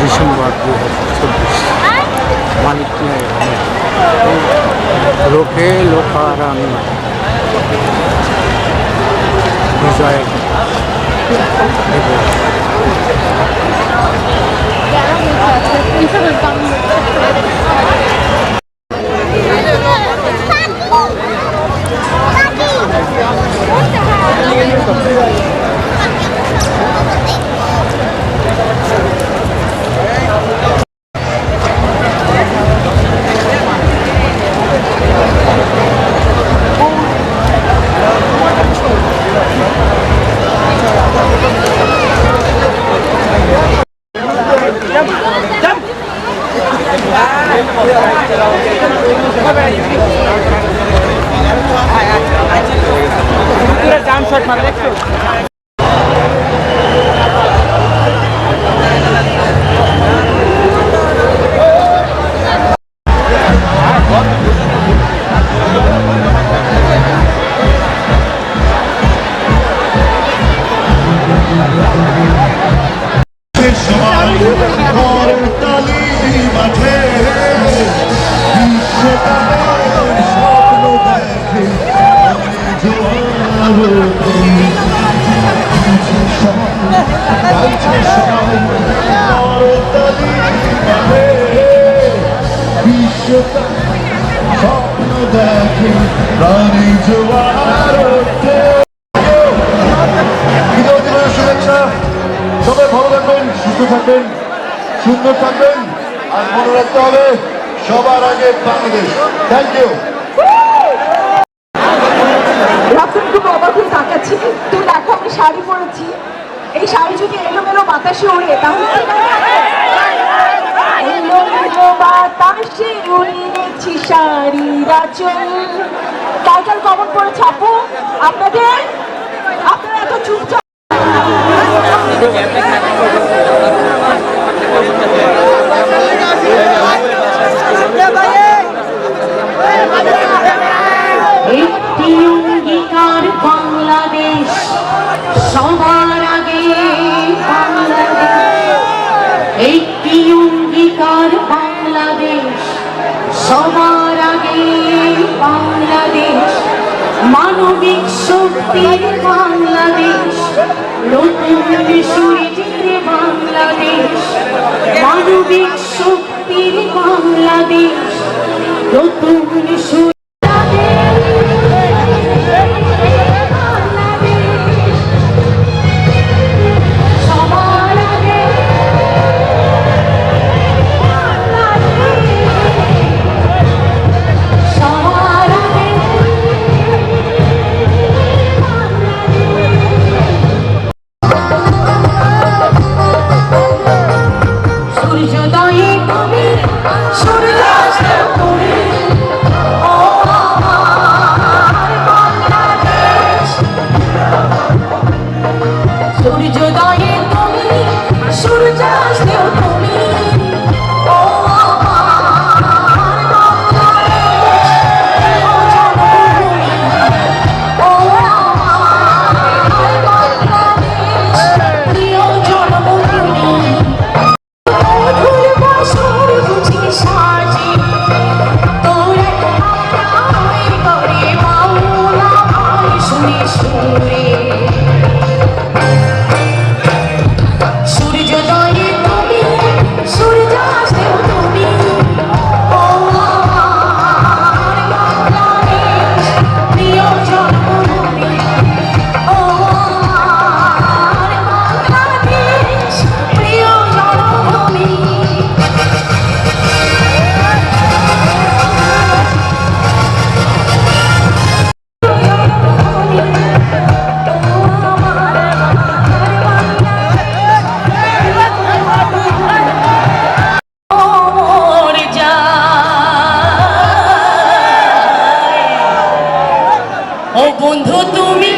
December 2024 মানিক লোকে লোকারণ্য বিজয় জাম shot মারা দেখছো সবাই ভালো থাকবেন, সুস্থ থাকবেন, সুন্দর থাকবেন, আর মনে রাখতে হবে সবার আগে বাংলাদেশ। Thank you. খুব অবাক হয়ে তাকাচ্ছি। তো দেখো আমি শাড়ি পরেছি, এই শাড়ি যদি এলোমেলো বাতাসে ওড়ে তাহলে বাতাসে উড়িয়েছি শাড়ির আঁচল। টাইটেল কমন করে ছাপো আপনারা এত চুপচাপ একটি অঙ্গীকার বাংলাদেশ সবার আগে, বাংলাদেশ একটি অঙ্গীকার বাংলাদেশ সবার আগে, বাংলাদেশ মানবিক শক্তির বাংলাদেশ, নতুন সূর্যের বাংলাদেশ, মানবিক শক্তির বাংলাদেশ, নতুন সূর্য ও বন্ধু তুমি